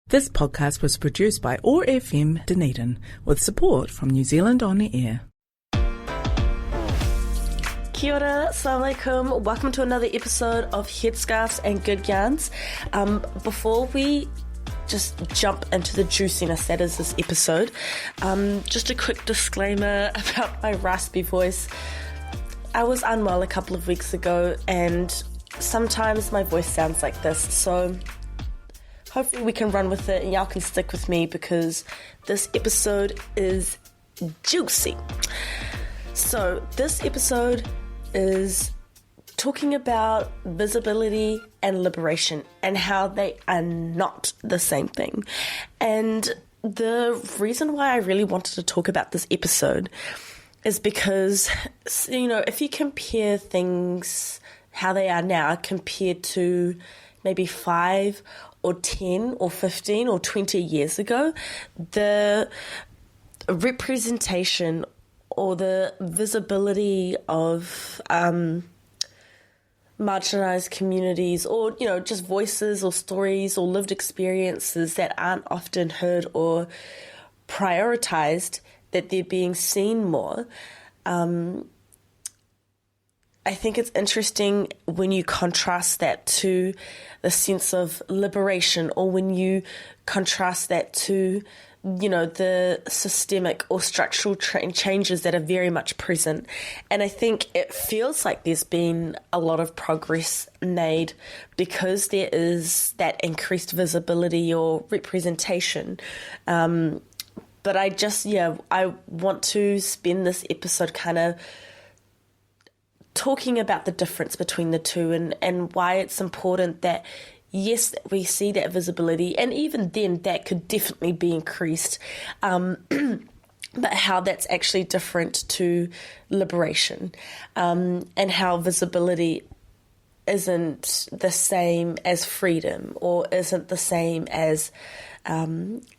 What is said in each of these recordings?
This podcast was produced by OAR FM Dunedin with support from New Zealand On Air. Kia ora, assalamu alaikum. Welcome to another episode of Headscarves and Good Yarns. Before we just jump into the juiciness that is this episode, just a quick disclaimer about my raspy voice. I was unwell a couple of weeks ago and sometimes my voice sounds like this, so hopefully we can run with it and y'all can stick with me because this episode is juicy. So this episode is talking about visibility and liberation and how they are not the same thing. And the reason why I really wanted to talk about this episode is because, you know, if you compare things, how they are now compared to maybe 5 or 10 or 15 or 20 years ago, the representation or the visibility of marginalized communities, or, you know, just voices or stories or lived experiences that aren't often heard or prioritized, that they're being seen more. I think it's interesting when you contrast that to the sense of liberation, or when you contrast that to, you know, the systemic or structural changes that are very much present. And I think it feels like there's been a lot of progress made because there is that increased visibility or representation. But I want to spend this episode kind of talking about the difference between the two and why it's important that, yes, we see that visibility, and even then that could definitely be increased, but how that's actually different to liberation, and how visibility isn't the same as freedom or isn't the same as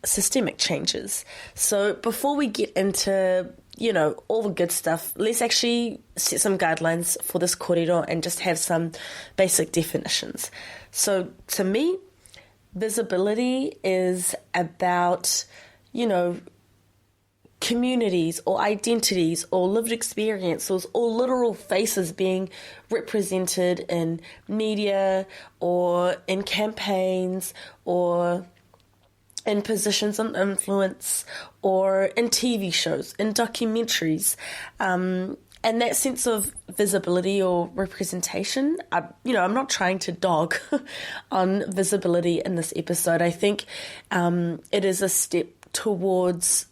systemic changes. So before we get into, you know, all the good stuff, let's actually set some guidelines for this kōrero and just have some basic definitions. So to me, visibility is about, you know, communities or identities or lived experiences or literal faces being represented in media or in campaigns or in positions of influence or in TV shows, in documentaries. And that sense of visibility or representation, I'm not trying to dog on visibility in this episode. I think it is a step towards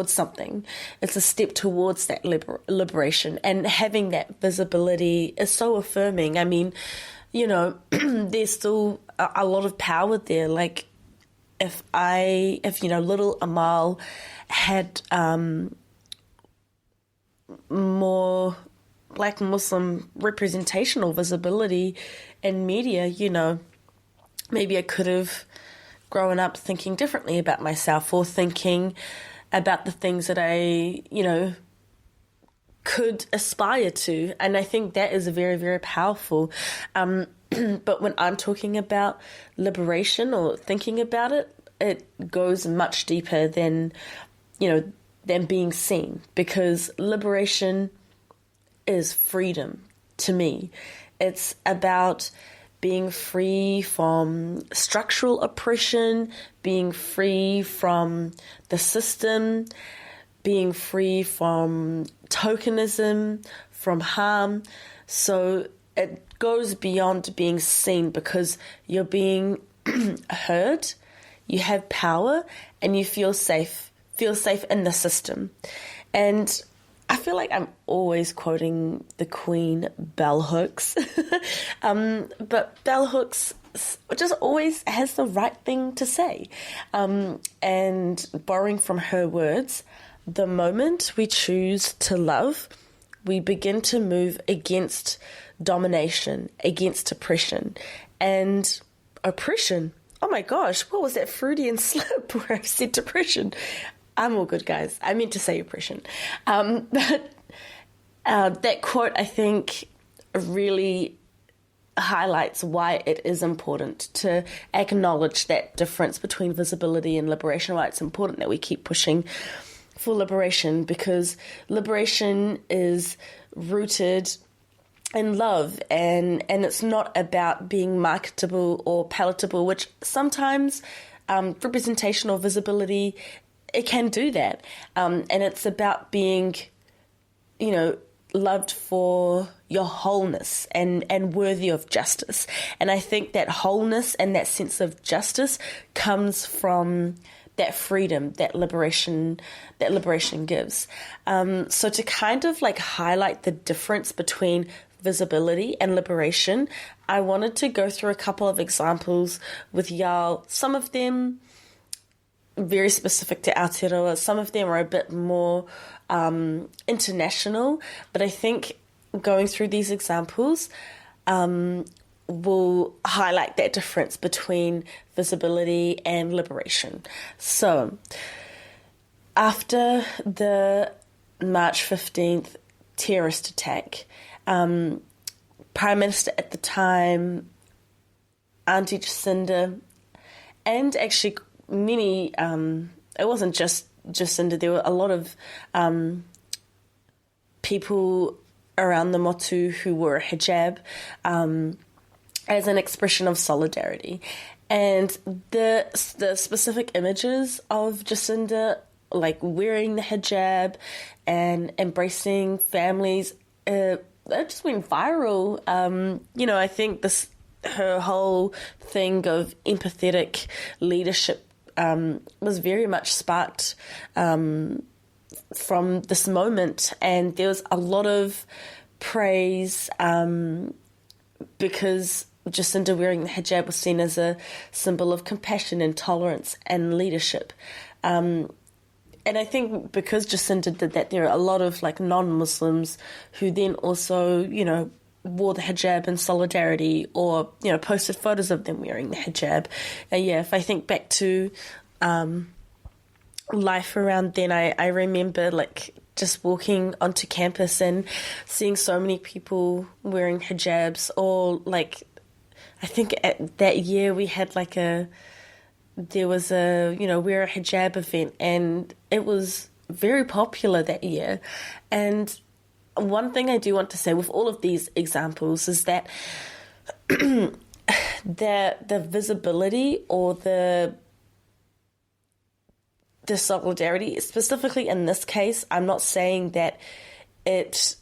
something. It's a step towards that liberation, and having that visibility is so affirming. I mean, you know, there's still a lot of power there. Like, if little Amal had more Black Muslim representation or visibility in media, you know, maybe I could have grown up thinking differently about myself, or thinking about the things that I, you know, could aspire to. And I think that is very, very powerful. But when I'm talking about liberation or thinking about it, it goes much deeper than, you know, than being seen, because liberation is freedom to me. It's about being free from structural oppression, being free from the system, being free from tokenism, from harm. So it goes beyond being seen, because you're being heard, you have power, and you feel safe in the system. And I feel like I'm always quoting the Queen Bell Hooks, but Bell Hooks just always has the right thing to say. And borrowing from her words, the moment we choose to love, we begin to move against domination, against oppression. And oppression, oh my gosh, what was that Freudian slip where I said depression? I'm all good, guys. I meant to say oppression. But that quote, I think, really highlights why it is important to acknowledge that difference between visibility and liberation, why it's important that we keep pushing for liberation, because liberation is rooted in love, and it's not about being marketable or palatable, which sometimes representation or visibility, it can do that. And it's about being, loved for your wholeness and worthy of justice. And I think that wholeness and that sense of justice comes from that freedom that liberation gives. So to kind of like highlight the difference between visibility and liberation, I wanted to go through a couple of examples with y'all. Some of them very specific to Aotearoa, some of them are a bit more international, but I think going through these examples will highlight that difference between visibility and liberation. So, after the March 15th terrorist attack, Prime Minister at the time, Auntie Jacinda, and actually many, it wasn't just Jacinda, there were a lot of people around the motu who wore a hijab as an expression of solidarity. And the specific images of Jacinda, like wearing the hijab and embracing families, that just went viral. I think her whole thing of empathetic leadership was very much sparked from this moment, and there was a lot of praise because Jacinda wearing the hijab was seen as a symbol of compassion and tolerance and leadership. And I think because Jacinda did that, there are a lot of like non-Muslims who then also, wore the hijab in solidarity or, posted photos of them wearing the hijab. If I think back to life around then, I remember like just walking onto campus and seeing so many people wearing hijabs, or like, I think at that year we had there was a, wear a hijab event, and it was very popular that year. And one thing I do want to say with all of these examples is that the visibility or the solidarity, specifically in this case, I'm not saying that it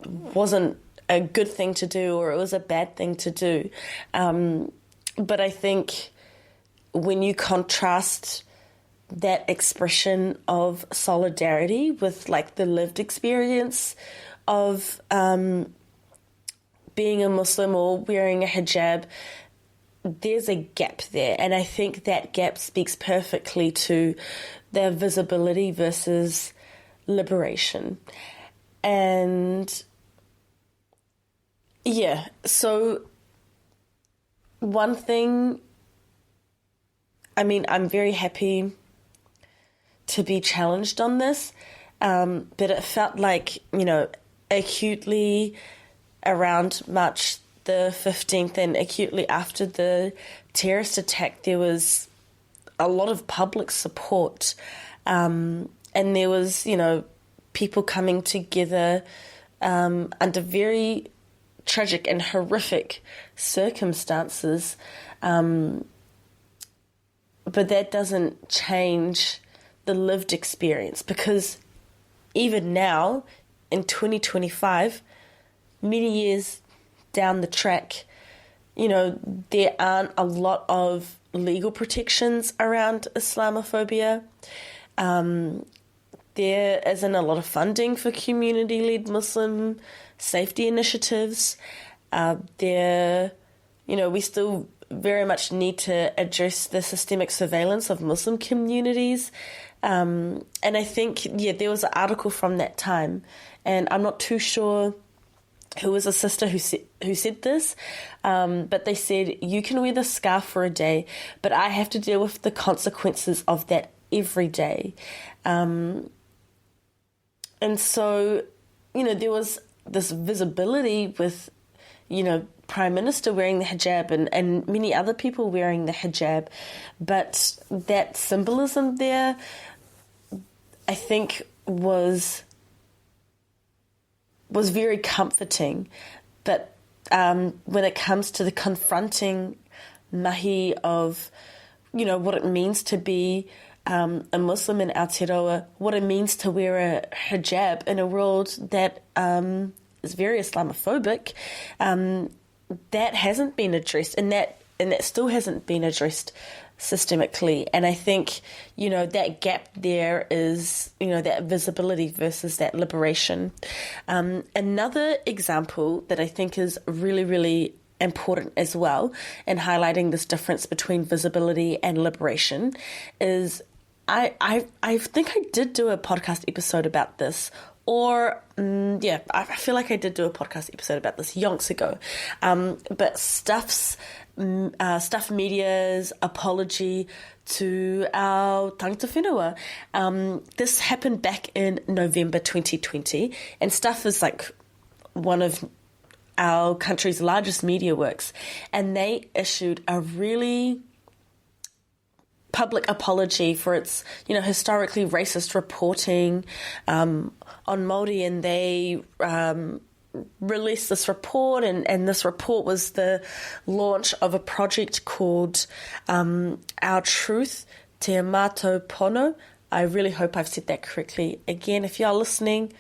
wasn't a good thing to do or it was a bad thing to do. But I think when you contrast that expression of solidarity with like the lived experience of being a Muslim or wearing a hijab, there's a gap there. And I think that gap speaks perfectly to their visibility versus liberation. And so one thing, I'm very happy to be challenged on this, but it felt like, acutely around March the 15th and acutely after the terrorist attack, there was a lot of public support, and there was, people coming together under very tragic and horrific circumstances, but that doesn't change the lived experience, because even now in 2025, many years down the track, there aren't a lot of legal protections around Islamophobia. There isn't a lot of funding for community-led Muslim safety initiatives. We still very much need to address the systemic surveillance of Muslim communities. And I think, there was an article from that time, and I'm not too sure who was a sister who said this, but they said, you can wear the scarf for a day, but I have to deal with the consequences of that every day. And so, there was this visibility with Prime Minister wearing the hijab and many other people wearing the hijab. But that symbolism there, I think, was very comforting. But when it comes to the confronting mahi of, what it means to be a Muslim in Aotearoa, what it means to wear a hijab in a world that is very Islamophobic, that hasn't been addressed, and that still hasn't been addressed systemically. And I think, that gap there is, that visibility versus that liberation. Another example that I think is really, really important as well in highlighting this difference between visibility and liberation is I think I did do a podcast episode about this, or I feel like I did do a podcast episode about this yonks ago. But Stuff Media's apology to our tangata whenua. This happened back in November 2020, and Stuff is like one of our country's largest media works, and they issued a really public apology for its, historically racist reporting on Māori, and they released this report, and this report was the launch of a project called Our Truth, Te Amato Pono. I really hope I've said that correctly. Again, if you are listening,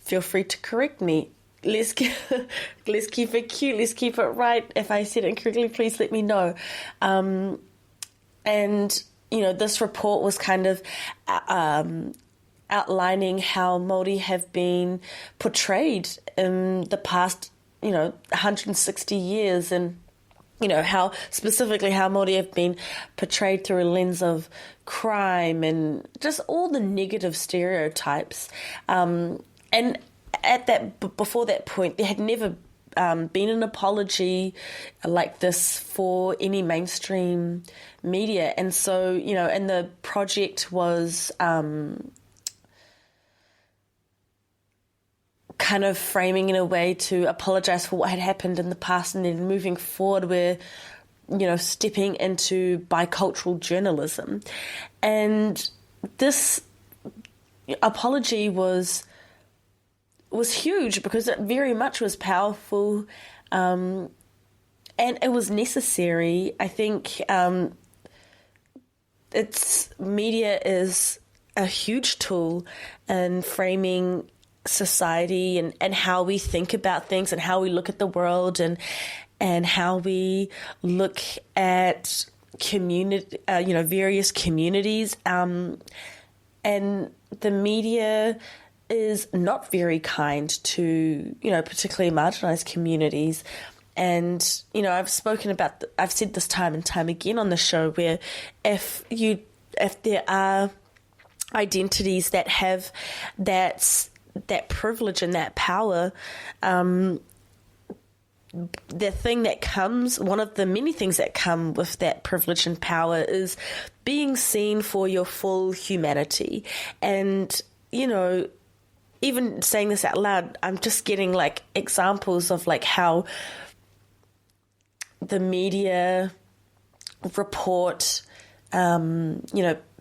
feel free to correct me. Let's keep it cute. Let's keep it right. If I said it incorrectly, please let me know. And, this report was kind of outlining how Māori have been portrayed in the past, 160 years, and, how Māori have been portrayed through a lens of crime and just all the negative stereotypes. And before that point, there had never been an apology like this for any mainstream media. And so, and the project was kind of framing in a way to apologise for what had happened in the past, and then moving forward we're, stepping into bicultural journalism. And this apology was huge because it very much was powerful, and it was necessary. I think media is a huge tool in framing society and how we think about things and how we look at the world and how we look at community, various communities, and the media is not very kind to, particularly marginalised communities. And, I've said this time and time again on the show, where if there are identities that have that privilege and that power, one of the many things that come with that privilege and power is being seen for your full humanity. And, even saying this out loud, I'm just getting examples of how the media report,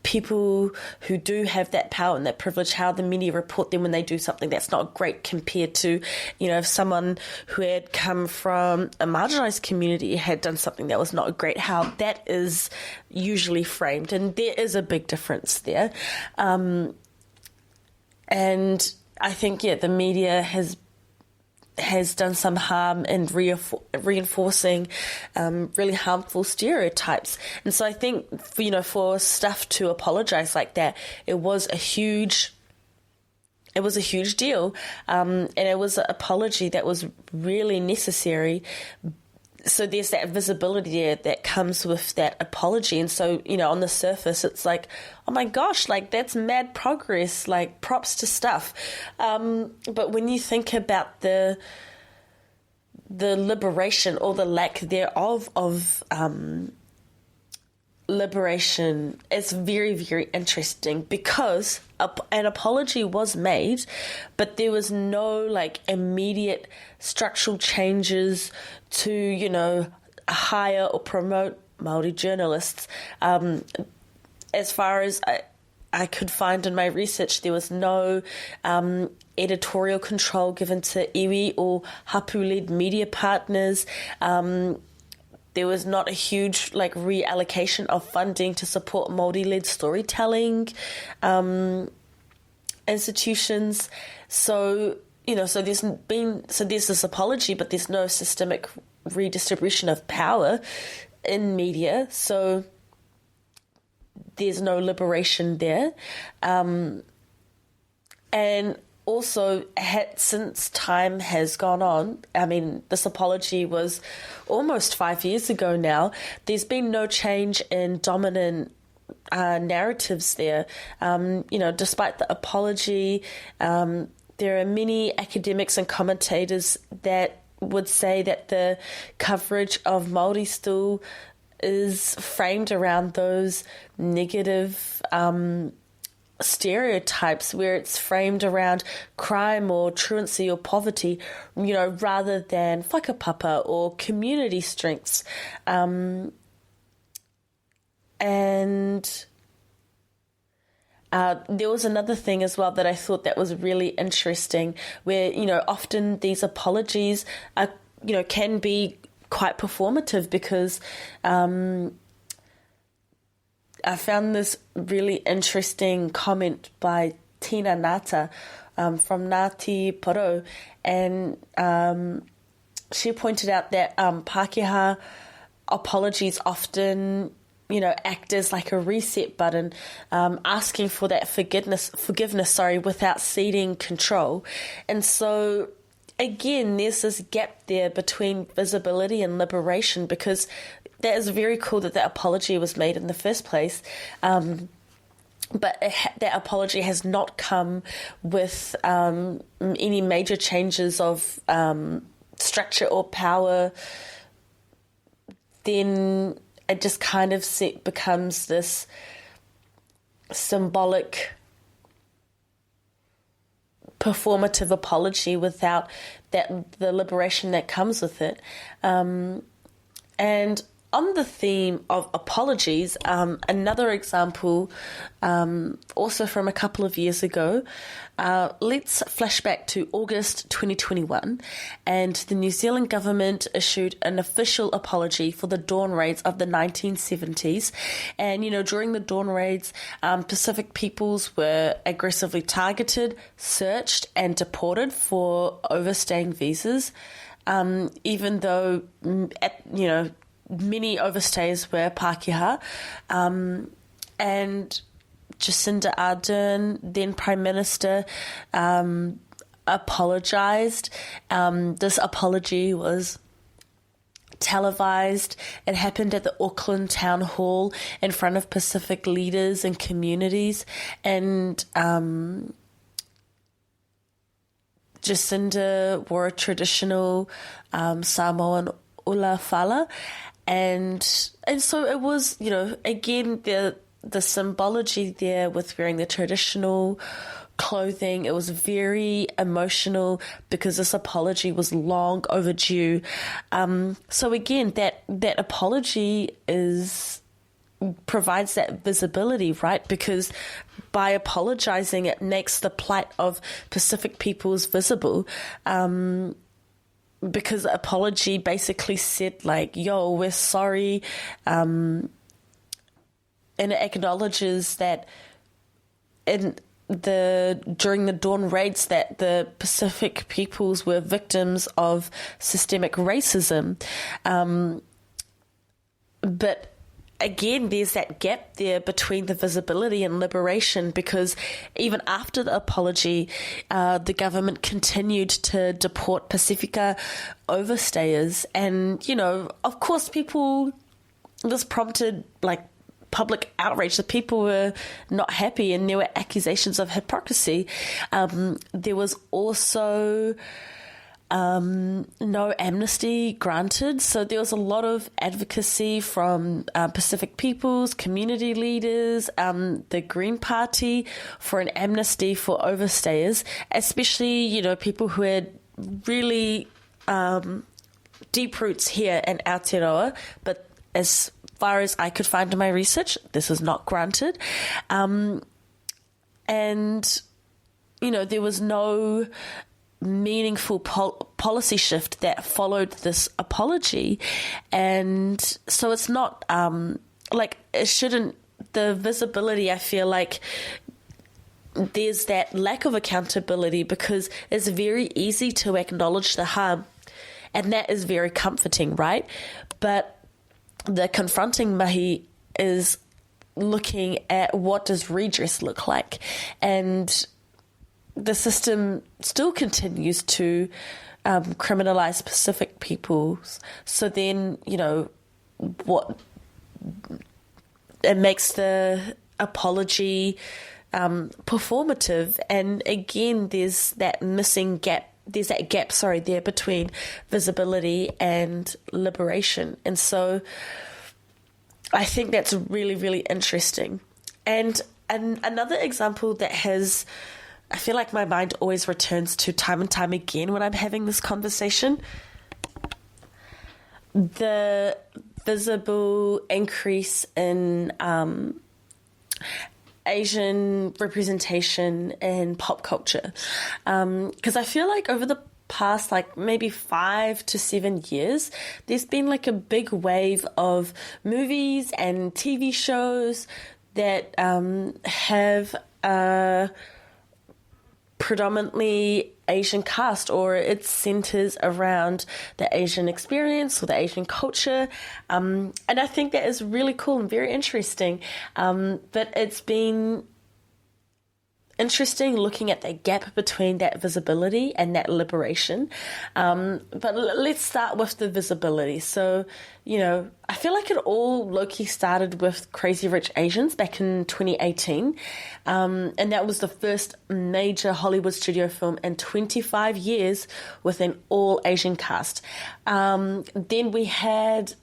people who do have that power and that privilege, how the media report them when they do something that's not great, compared to, if someone who had come from a marginalised community had done something that was not great, how that is usually framed. And there is a big difference there. And I think, the media has done some harm in reinforcing really harmful stereotypes. And so I think, for Stuff to apologise like that, it was a huge deal. And it was an apology that was really necessary. So there's that visibility there that comes with that apology. And so, on the surface, it's like, oh my gosh, that's mad progress, props to Stuff. But when you think about the liberation or the lack thereof of liberation is very, very interesting because an apology was made, but there was no like immediate structural changes to, you know, hire or promote Māori journalists. As far as I could find in my research, there was no editorial control given to iwi or hapu-led media partners. There was not a huge like reallocation of funding to support Māori-led storytelling institutions. So, you know, so there's this apology, but there's no systemic redistribution of power in media. So there's no liberation there. And also, since time has gone on, I mean, this apology was almost 5 years ago now, there's been no change in dominant narratives there. You know, despite the apology, there are many academics and commentators that would say that the coverage of Māori still is framed around those negative stereotypes, where it's framed around crime or truancy or poverty, you know, rather than whakapapa or community strengths. And there was another thing as well that I thought that was really interesting, where, you know, often these apologies are, you know, can be quite performative, because I found this really interesting comment by Tina Ngata from Ngāti Porou, and she pointed out that Pākehā apologies often, you know, act as like a reset button, asking for that forgiveness, without ceding control. And so, again, there's this gap there between visibility and liberation, because that is very cool that apology was made in the first place. But that apology has not come with any major changes of structure or power. Then it just kind of becomes this symbolic, performative apology without the liberation that comes with it. And on the theme of apologies, another example, also from a couple of years ago, let's flash back to August 2021, and the New Zealand government issued an official apology for the dawn raids of the 1970s. And, you know, during the dawn raids, Pacific peoples were aggressively targeted, searched, and deported for overstaying visas, even though, many overstays were Pākehā, and Jacinda Ardern, then Prime Minister, apologised. This apology was televised. It happened at the Auckland Town Hall in front of Pacific leaders and communities, and Jacinda wore a traditional Samoan ula fala. And so it was, you know, again, the symbology there with wearing the traditional clothing. It was very emotional because this apology was long overdue. So again, that apology provides that visibility, right? Because by apologizing, it makes the plight of Pacific peoples visible. Because the apology basically said, like, yo, we're sorry. And it acknowledges that during the dawn raids that the Pacific peoples were victims of systemic racism. But again, there's that gap there between the visibility and liberation, because even after the apology, the government continued to deport Pacifica overstayers. And, you know, of course, this prompted, like, public outrage. The people were not happy, and there were accusations of hypocrisy. There was also no amnesty granted. So there was a lot of advocacy from Pacific peoples, community leaders, the Green Party for an amnesty for overstayers, especially, you know, people who had really deep roots here in Aotearoa, but as far as I could find in my research, this was not granted. And, you know, there was no meaningful policy shift that followed this apology. And so it's not, like, it shouldn't, the visibility, I feel like, there's that lack of accountability because it's very easy to acknowledge the harm, and that is very comforting, right? But the confronting mahi is looking at what does redress look like, and the system still continues to criminalize specific peoples. So then, you know, what it makes the apology performative, and again, there's that missing gap. There's that gap, there between visibility and liberation. And so I think that's really, really interesting. And another example that has, I feel like my mind always returns to time and time again when I'm having this conversation, the visible increase in Asian representation in pop culture. Because I feel like over the past, like, maybe 5 to 7 years, there's been like a big wave of movies and TV shows that have predominantly Asian cast, or it centers around the Asian experience or the Asian culture. And I think that is really cool and very interesting. But it's been interesting looking at the gap between that visibility and that liberation. But let's start with the visibility. So, you know, I feel like it all low-key started with Crazy Rich Asians back in 2018. And that was the first major Hollywood studio film in 25 years with an all-Asian cast. Then we had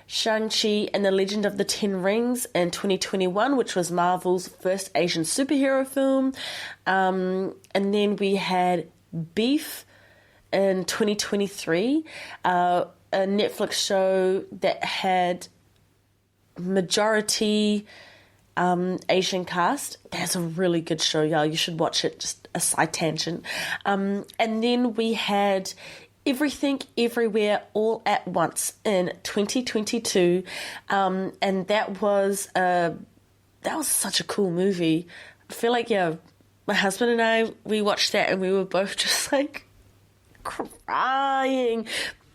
Shang-Chi and the Legend of the Ten Rings in 2021, which was Marvel's first Asian superhero film. And then we had Beef in 2023, a Netflix show that had majority Asian cast. That's a really good show, y'all. You should watch it. Just a side tangent. And then we had Everything, Everywhere, All at Once in 2022, and that was such a cool movie. I feel like, yeah, my husband and I, we watched that and we were both just like crying,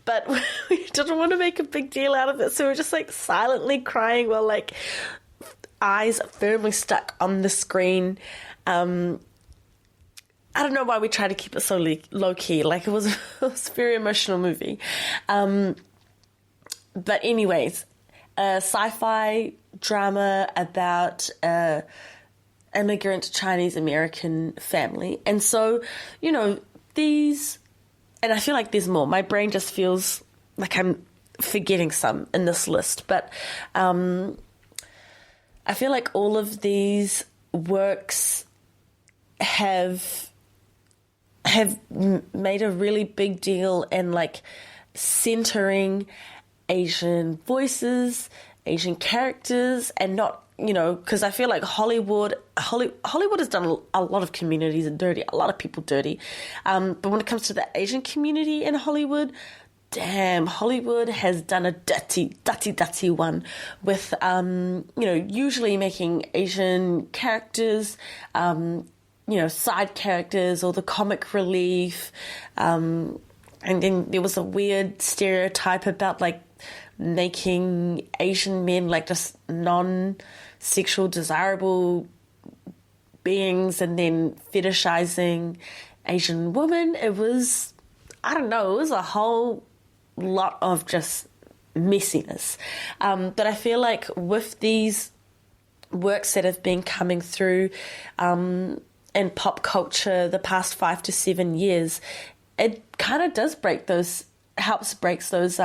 but we didn't want to make a big deal out of it, so we were just like silently crying while like eyes firmly stuck on the screen. I don't know why we try to keep it so low-key. Like, it was a very emotional movie. But anyways, a sci-fi drama about an immigrant Chinese-American family. And so, you know, these... And I feel like there's more. My brain just feels like I'm forgetting some in this list. But I feel like all of these works have made a really big deal in like centering Asian voices, Asian characters, and not, you know, because I feel like Hollywood has done a lot of communities dirty, a lot of people dirty. But when it comes to the Asian community in Hollywood, damn, Hollywood has done a dirty one with, you know, usually making Asian characters, you know, side characters or the comic relief. And then there was a weird stereotype about like making Asian men like just non-sexual desirable beings and then fetishizing Asian women. It was, I don't know, it was a whole lot of just messiness. But I feel like with these works that have been coming through in pop culture the past 5 to 7 years, it kind of does breaks those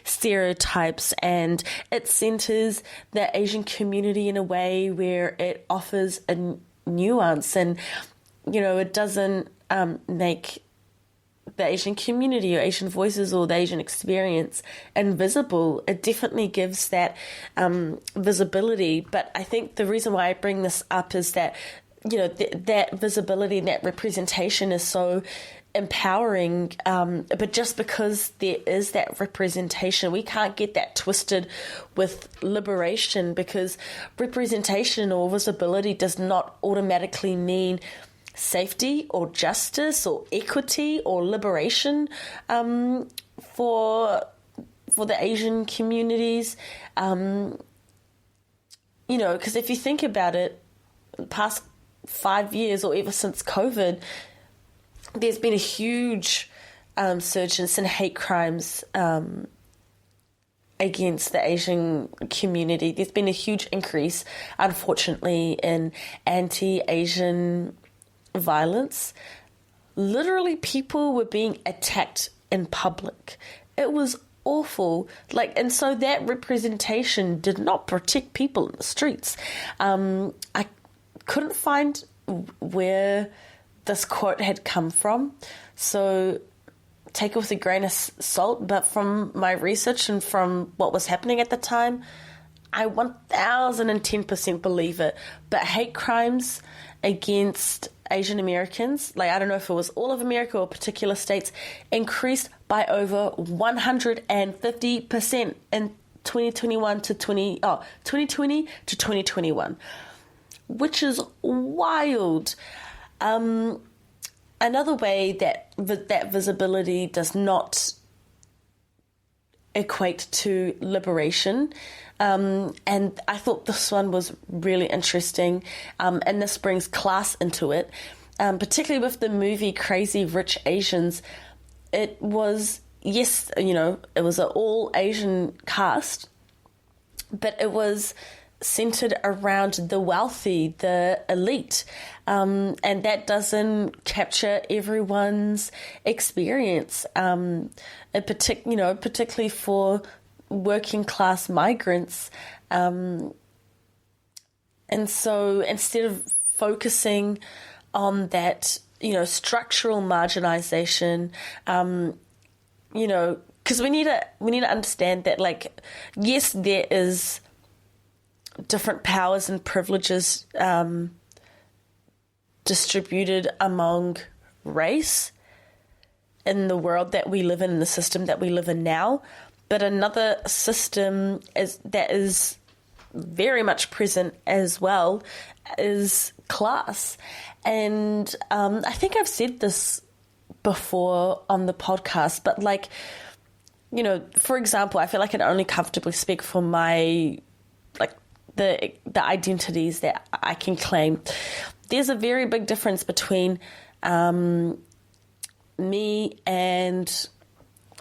stereotypes, and it centers the Asian community in a way where it offers a nuance, and it doesn't make the Asian community or Asian voices or the Asian experience invisible. It definitely gives that visibility. But I think the reason why I bring this up is that that visibility and that representation is so empowering, but just because there is that representation, we can't get that twisted with liberation, because representation or visibility does not automatically mean safety or justice or equity or liberation for the Asian communities. Because if you think about it, the past 5 years or ever since COVID, there's been a huge surge in hate crimes against the Asian community. There's been a huge increase, unfortunately, in anti-Asian violence. Literally, people were being attacked in public. It was awful. And so that representation did not protect people in the streets. I couldn't find where this quote had come from, so take it with a grain of salt, but from my research and from what was happening at the time, I 1010% believe it. But hate crimes against Asian Americans, I don't know if it was all of America or particular states, increased by over 150% in 2020 to 2021, which is wild. Another way that visibility does not equate to liberation, and I thought this one was really interesting, and this brings class into it, particularly with the movie Crazy Rich Asians. It was, yes, it was an all Asian cast, but it was centered around the wealthy, the elite, and that doesn't capture everyone's experience, particularly for working class migrants. And so instead of focusing on that, structural marginalization, because we need to understand that, yes, there is different powers and privileges distributed among race in the world that we live in the system that we live in now. But another system that is very much present as well is class. And I think I've said this before on the podcast, but for example, I feel like I can only comfortably speak for my the identities that I can claim. There's a very big difference between me and,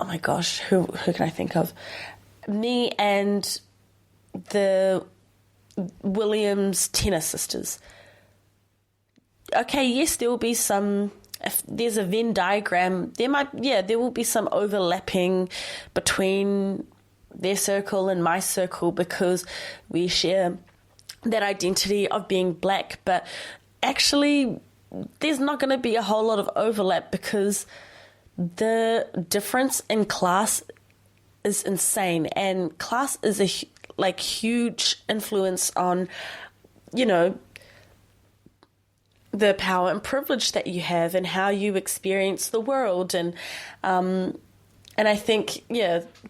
oh my gosh, who can I think of? Me and the Williams Tenner sisters. Okay, yes, there will be some, if there's a Venn diagram, there will be some overlapping between their circle and my circle, because we share that identity of being black. But actually, there's not going to be a whole lot of overlap, because the difference in class is insane, and class is a huge influence on the power and privilege that you have and how you experience the world. And I think,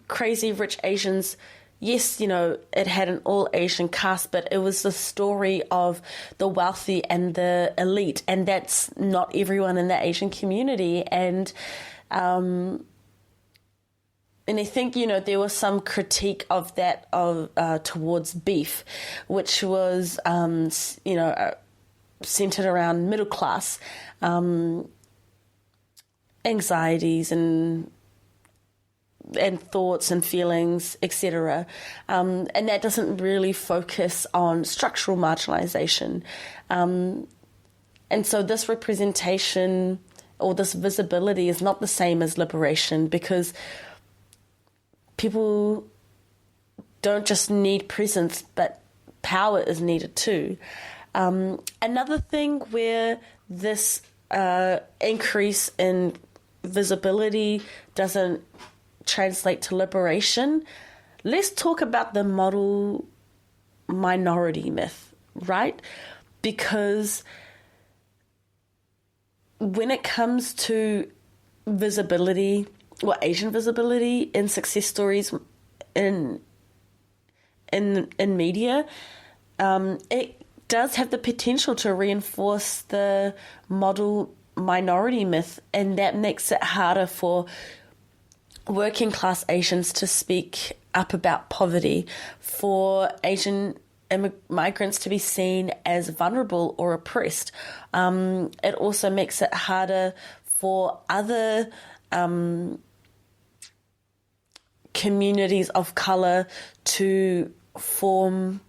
Crazy Rich Asians, yes, it had an all-Asian cast, but it was the story of the wealthy and the elite, and that's not everyone in the Asian community. And I think, there was some critique of that towards beef, which was, centered around middle class anxieties and thoughts and feelings, etc. And that doesn't really focus on structural marginalization. And so this representation or this visibility is not the same as liberation, because people don't just need presence, but power is needed too. Another thing where this increase in visibility doesn't translate to liberation, let's talk about the model minority myth, right? Because when it comes to visibility, or Asian visibility in success stories in media, it does have the potential to reinforce the model minority myth, and that makes it harder for working class Asians to speak up about poverty, for Asian migrants to be seen as vulnerable or oppressed. It also makes it harder for other communities of colour to form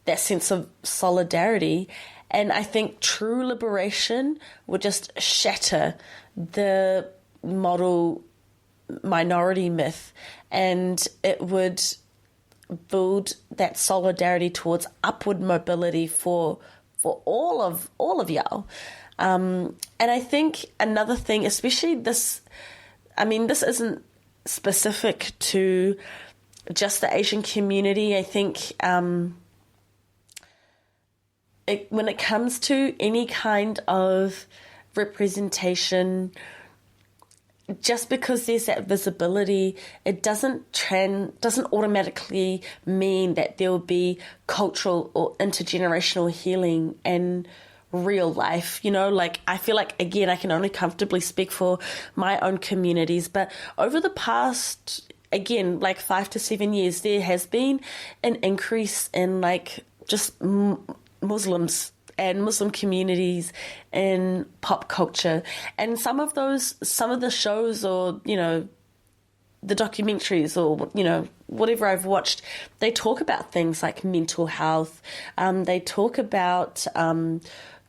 that sense of solidarity. And I think true liberation would just shatter the model minority myth, and it would build that solidarity towards upward mobility for all of y'all. And I think another thing, especially this isn't specific to just the Asian community. I think when it comes to any kind of representation, just because there's that visibility, it doesn't automatically mean that there will be cultural or intergenerational healing in real life. Like, I feel like, again, I can only comfortably speak for my own communities, but over the past, again, like 5 to 7 years, there has been an increase in like just Muslims and Muslim communities in pop culture. And some of the shows, or, the documentaries, or, whatever I've watched, they talk about things like mental health. They talk about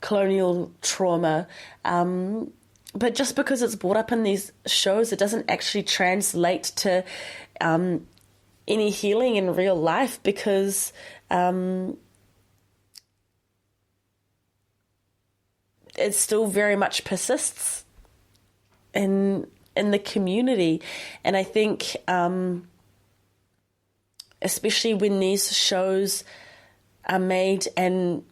colonial trauma. But just because it's brought up in these shows, it doesn't actually translate to any healing in real life, because it still very much persists in the community. And I think especially when these shows are made, and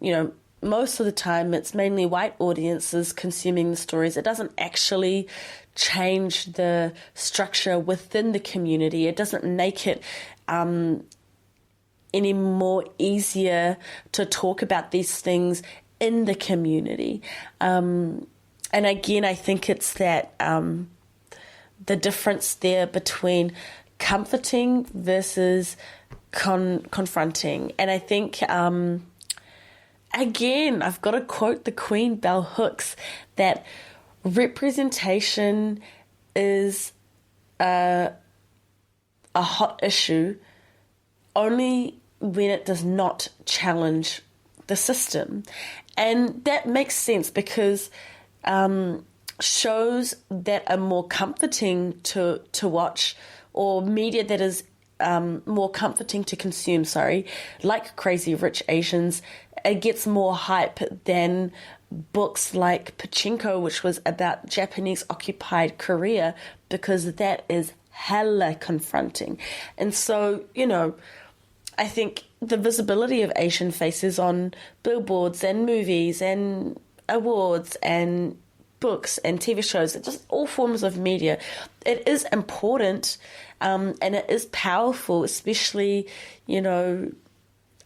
most of the time it's mainly white audiences consuming the stories, it doesn't actually change the structure within the community. It doesn't make it any more easier to talk about these things in the community. And again, I think it's that the difference there between comforting versus confronting. And I think, again, I've got to quote the Queen, Bell Hooks, that representation is a hot issue only when it does not challenge the system. And that makes sense, because shows that are more comforting to watch, or media that is more comforting to consume, like Crazy Rich Asians, it gets more hype than books like Pachinko, which was about Japanese-occupied Korea, because that is hella confronting. And so, I think the visibility of Asian faces on billboards and movies and awards and books and TV shows, just all forms of media, it is important, and it is powerful, especially,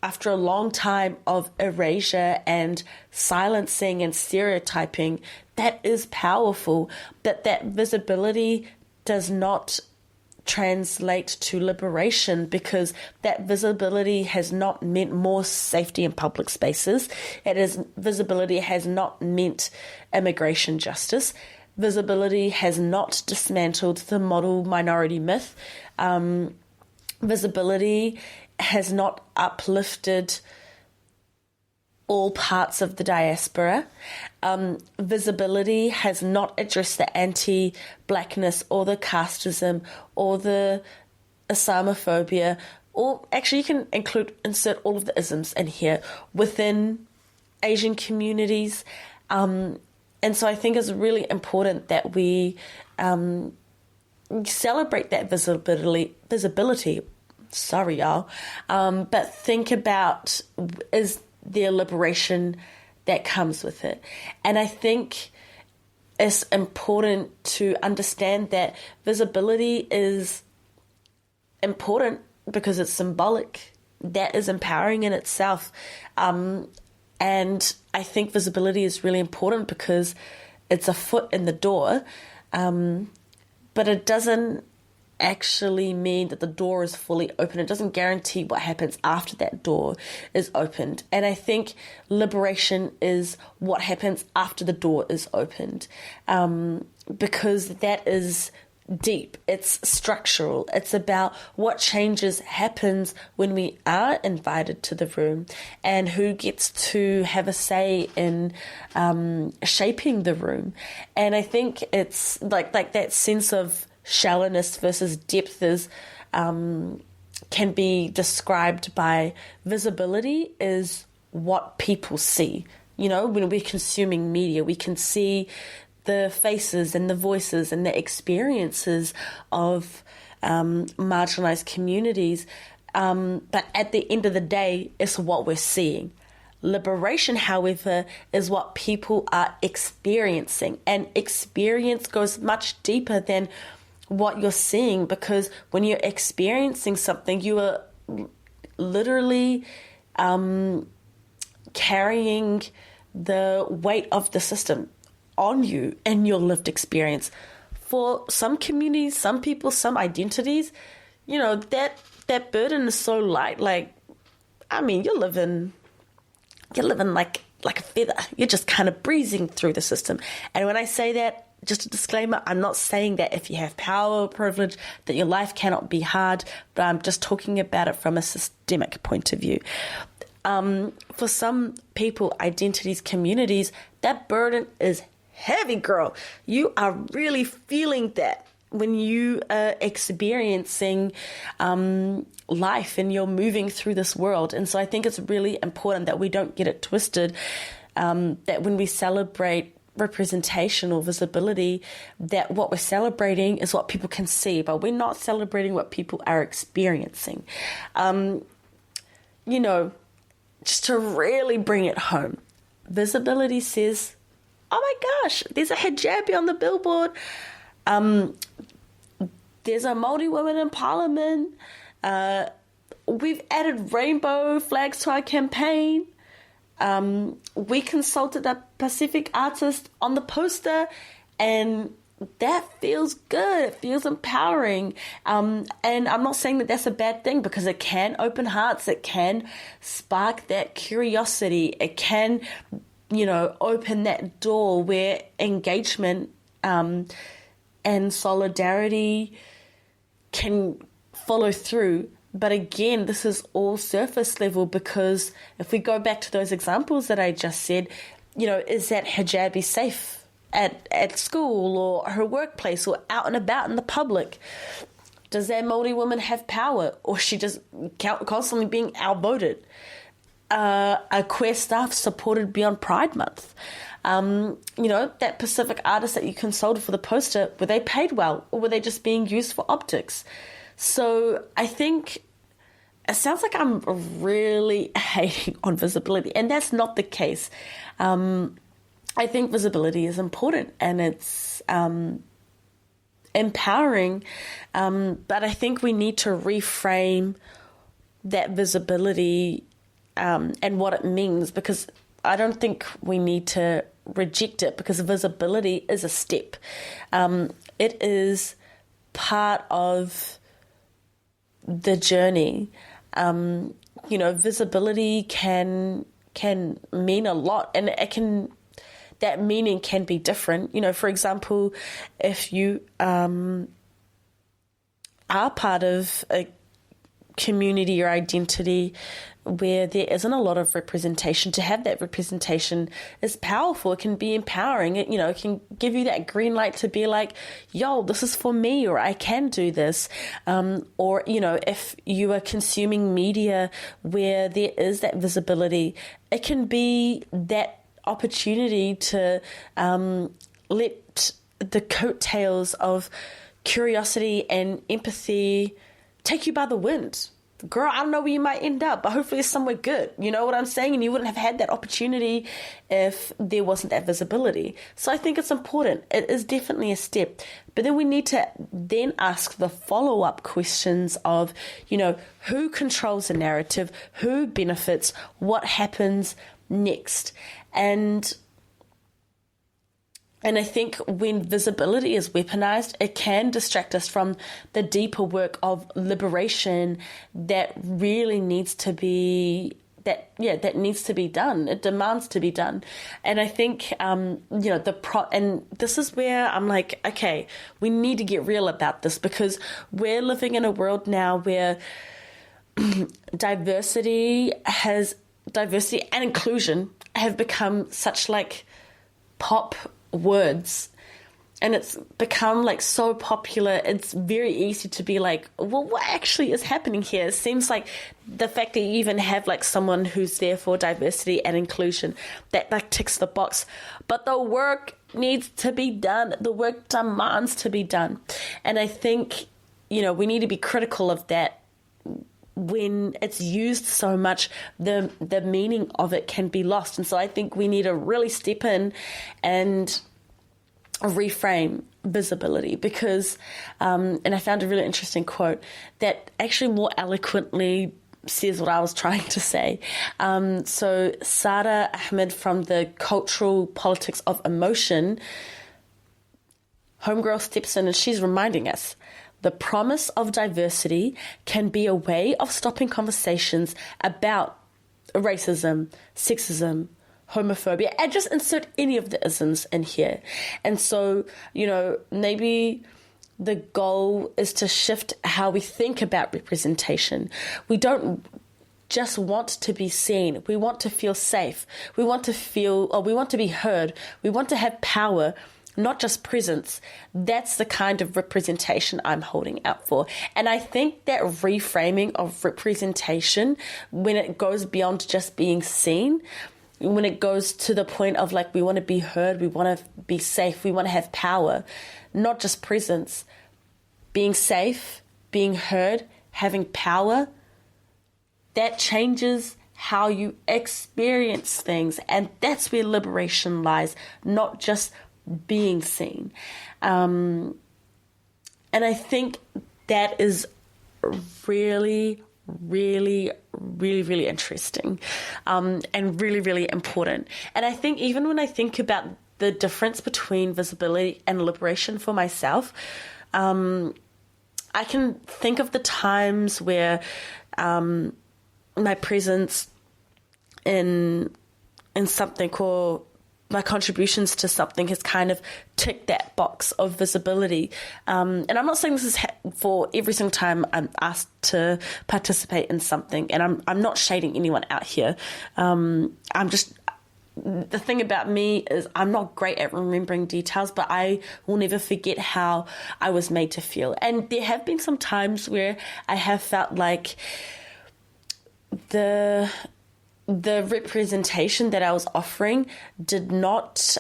after a long time of erasure and silencing and stereotyping. That is powerful, but that visibility does not translate to liberation, because that visibility has not meant more safety in public spaces. Visibility has not meant immigration justice. Visibility has not dismantled the model minority myth. Visibility has not uplifted all parts of the diaspora. Visibility has not addressed the anti-blackness or the casteism or the Islamophobia, or actually you can insert all of the isms in here within Asian communities. And so I think it's really important that we celebrate that visibility. Sorry, y'all. But think about, is there liberation that comes with it? And I think it's important to understand that visibility is important because it's symbolic. That is empowering in itself. And I think visibility is really important because it's a foot in the door. But it doesn't actually mean that the door is fully open. It doesn't guarantee what happens after that door is opened. And I think liberation is what happens after the door is opened, because that is deep. It's structural. It's about what changes happens when we are invited to the room and who gets to have a say in shaping the room. And I think it's like that sense of shallowness versus depth is can be described by visibility is what people see. You know, when we're consuming media, we can see the faces and the voices and the experiences of marginalized communities. But at the end of the day, it's what we're seeing. Liberation, however, is what people are experiencing. And experience goes much deeper than what you're seeing, because when you're experiencing something, you are literally carrying the weight of the system on you and your lived experience. For some communities, some people, some identities, you know, that burden is so light. Like, I mean, you're living like a feather. You're just kind of breezing through the system. And when I say that, just a disclaimer, I'm not saying that if you have power or privilege that your life cannot be hard, but I'm just talking about it from a systemic point of view. For some people, identities, communities, that burden is heavy, girl. You are really feeling that when you are experiencing life and you're moving through this world. And so I think it's really important that we don't get it twisted, that when we celebrate representation or visibility, that what we're celebrating is what people can see, but we're not celebrating what people are experiencing. You know, just to really bring it home, visibility says, oh my gosh, there's a hijabi on the billboard. There's a Māori woman in Parliament. We've added rainbow flags to our campaign. We consulted a Pacific artist on the poster, and that feels good. It feels empowering. And I'm not saying that that's a bad thing, because it can open hearts. It can spark that curiosity. It can, you know, open that door where engagement and solidarity can follow through. But again, this is all surface level, because if we go back to those examples that I just said, you know, is that hijabi safe at school or her workplace or out and about in the public? Does that Māori woman have power, or she just constantly being outvoted? Are queer staff supported beyond Pride Month? You know, that Pacific artist that you consulted for the poster, were they paid well, or were they just being used for optics? So I think it sounds like I'm really hating on visibility, and that's not the case. I think visibility is important and it's empowering, but I think we need to reframe that visibility and what it means, because I don't think we need to reject it, because visibility is a step. It is part of the journey. You know, visibility can mean a lot, and that meaning can be different. You know, for example, if you are part of a community or identity where there isn't a lot of representation, to have that representation is powerful. It can be empowering. It, it can give you that green light to be like, yo, this is for me, or I can do this. Or, if you are consuming media where there is that visibility, it can be that opportunity to let the coattails of curiosity and empathy take you by the wind. Girl, I don't know where you might end up, but hopefully it's somewhere good. You know what I'm saying? And you wouldn't have had that opportunity if there wasn't that visibility. So I think it's important. It is definitely a step. But then we need to then ask the follow-up questions of, who controls the narrative, who benefits, what happens next. And I think when visibility is weaponized, it can distract us from the deeper work of liberation that really needs to be that needs to be done. It demands to be done. And I think and this is where I'm like, okay, we need to get real about this, because we're living in a world now where diversity and inclusion have become such like pop words, and it's become like so popular. It's very easy to be like, well, what actually is happening here? It seems like the fact that you even have like someone who's there for diversity and inclusion, that like ticks the box, but the work needs to be done. The work demands to be done. And I think we need to be critical of that. When it's used so much, the meaning of it can be lost. And so I think we need to really step in and reframe visibility, because, and I found a really interesting quote that actually more eloquently says what I was trying to say. So Sara Ahmed from the Cultural Politics of Emotion, homegirl steps in and she's reminding us, the promise of diversity can be a way of stopping conversations about racism, sexism, homophobia, and just insert any of the isms in here. And so, maybe the goal is to shift how we think about representation. We don't just want to be seen. We want to feel safe. We want to be heard. We want to have power, not just presence. That's the kind of representation I'm holding out for. And I think that reframing of representation, when it goes beyond just being seen, when it goes to the point of like, we want to be heard, we want to be safe, we want to have power, not just presence, being safe, being heard, having power, that changes how you experience things. And that's where liberation lies, not just being seen. And I think that is really, really, really, really interesting, and really, really important. And I think even when I think about the difference between visibility and liberation for myself, I can think of the times where my presence in something, or my contributions to something, has kind of ticked that box of visibility. And I'm not saying this is for every single time I'm asked to participate in something, and I'm not shading anyone out here. The thing about me is I'm not great at remembering details, but I will never forget how I was made to feel. And there have been some times where I have felt like the representation that I was offering did not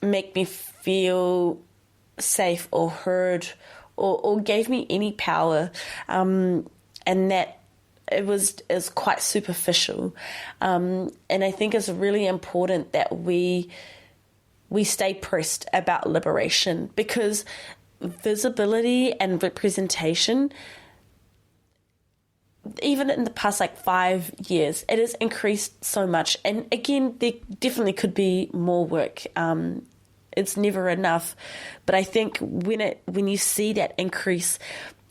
make me feel safe or heard or gave me any power, and that it was quite superficial. And I think it's really important that we stay pressed about liberation, because visibility and representation, even in the past 5 years, it has increased so much. And again, there definitely could be more work. It's never enough. But I think when you see that increase,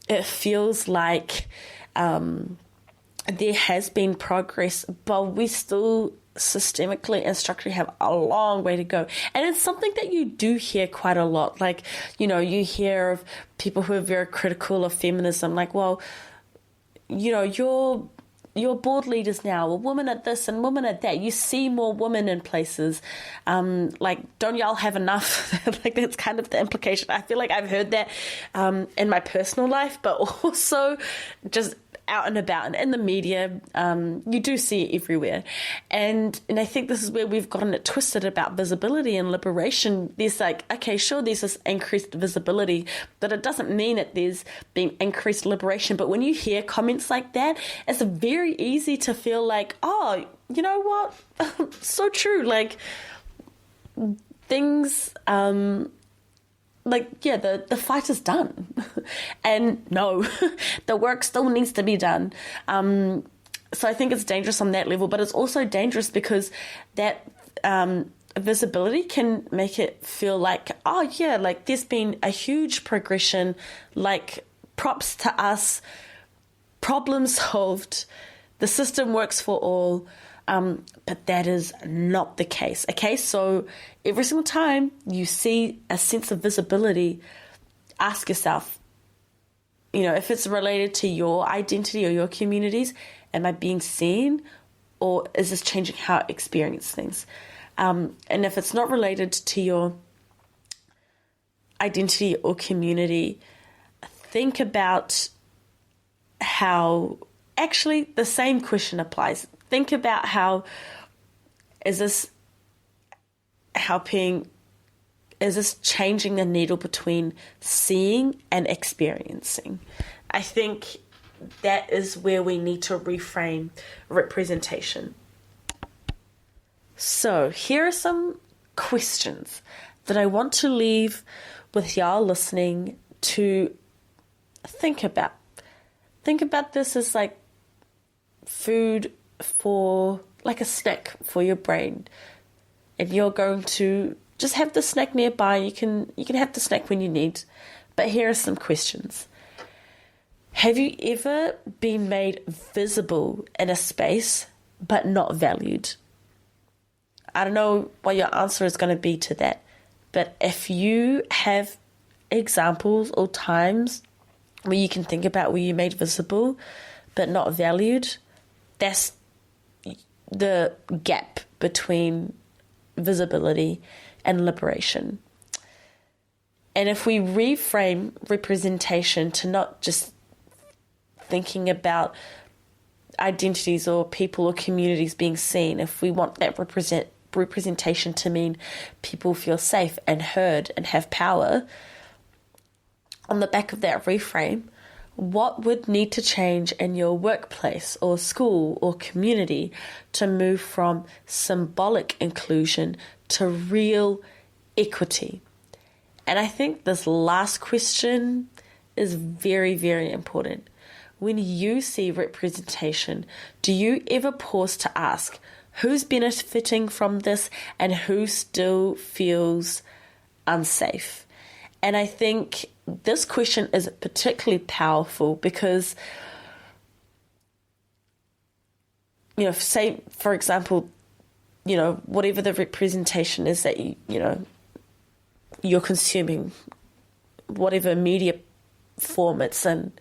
it feels like there has been progress, but we still systemically and structurally have a long way to go. And it's something that you do hear quite a lot. You hear of people who are very critical of feminism, like, well, you're your board leaders now, or women at this and women at that. You see more women in places. Like, don't y'all have enough? Like, that's kind of the implication. I feel like I've heard that in my personal life, but also just out and about and in the media. You do see it everywhere. And I think this is where we've gotten it twisted about visibility and liberation. There's like, okay, sure, there's this increased visibility, but it doesn't mean that there's been increased liberation. But when you hear comments like that, it's very easy to feel like, oh, you know what? So true. Like, things... the fight is done. And no, the work still needs to be done. So I think it's dangerous on that level, but it's also dangerous because that visibility can make it feel like, oh yeah, like there's been a huge progression, like props to us, problem solved, the system works for all. But that is not the case. Okay, so every single time you see a sense of visibility, ask yourself, if it's related to your identity or your communities, am I being seen, or is this changing how I experience things? And if it's not related to your identity or community, think about how actually the same question applies. Think about how is this changing the needle between seeing and experiencing? I think that is where we need to reframe representation. So here are some questions that I want to leave with y'all listening to think about. Think about this as like food for, like a snack for your brain, and you're going to just have the snack nearby. You can have the snack when you need. But here are some questions. Have you ever been made visible in a space but not valued? I don't know what your answer is going to be to that, but if you have examples or times where you can think about where you made visible but not valued, that's the gap between visibility and liberation. And if we reframe representation to not just thinking about identities or people or communities being seen, if we want that representation to mean people feel safe and heard and have power, on the back of that reframe, what would need to change in your workplace or school or community to move from symbolic inclusion to real equity? And I think this last question is very, very important. When you see representation, do you ever pause to ask who's benefiting from this and who still feels unsafe? And I think this question is particularly powerful because, say, for example, whatever the representation is that you're consuming, whatever media form it's in,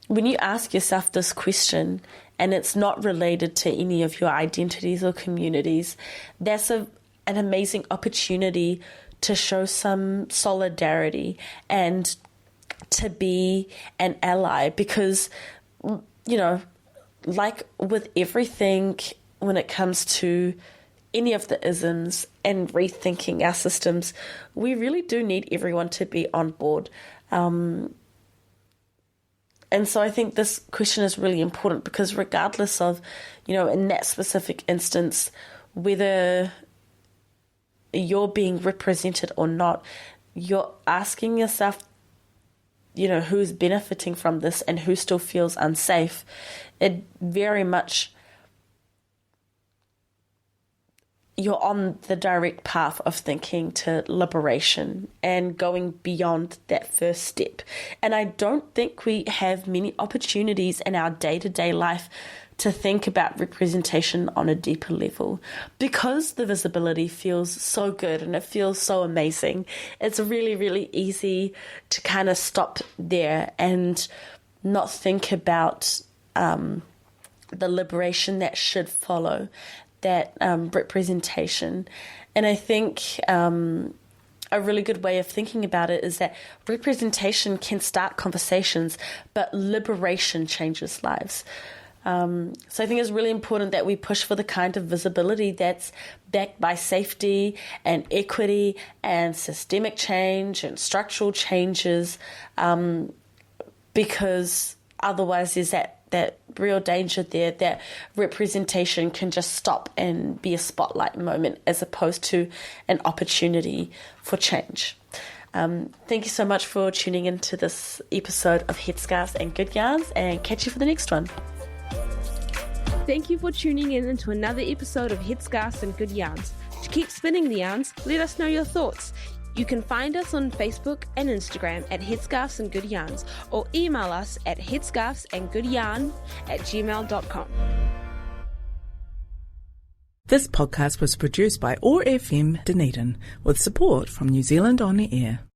when you ask yourself this question and it's not related to any of your identities or communities, that's an amazing opportunity to show some solidarity and to be an ally, because, like with everything when it comes to any of the isms and rethinking our systems, we really do need everyone to be on board. And so I think this question is really important because regardless of, in that specific instance, whether you're being represented or not, you're asking yourself, who's benefiting from this and who still feels unsafe. It very much, you're on the direct path of thinking to liberation and going beyond that first step. And I don't think we have many opportunities in our day-to-day life to think about representation on a deeper level, because the visibility feels so good and it feels so amazing. It's really, really easy to kind of stop there and not think about the liberation that should follow that representation. And I think a really good way of thinking about it is that representation can start conversations, but liberation changes lives. So I think it's really important that we push for the kind of visibility that's backed by safety and equity and systemic change and structural changes, because otherwise there's that real danger there that representation can just stop and be a spotlight moment as opposed to an opportunity for change. Thank you so much for tuning into this episode of Headscarves and Good Yarns, and catch you for the next one. Thank you for tuning in into another episode of Headscarves and Good Yarns. To keep spinning the yarns, let us know your thoughts. You can find us on Facebook and Instagram at Headscarves and Good Yarns, or email us at headscarvesandgoodyarn@gmail.com. This podcast was produced by OAR FM Dunedin with support from New Zealand On the Air.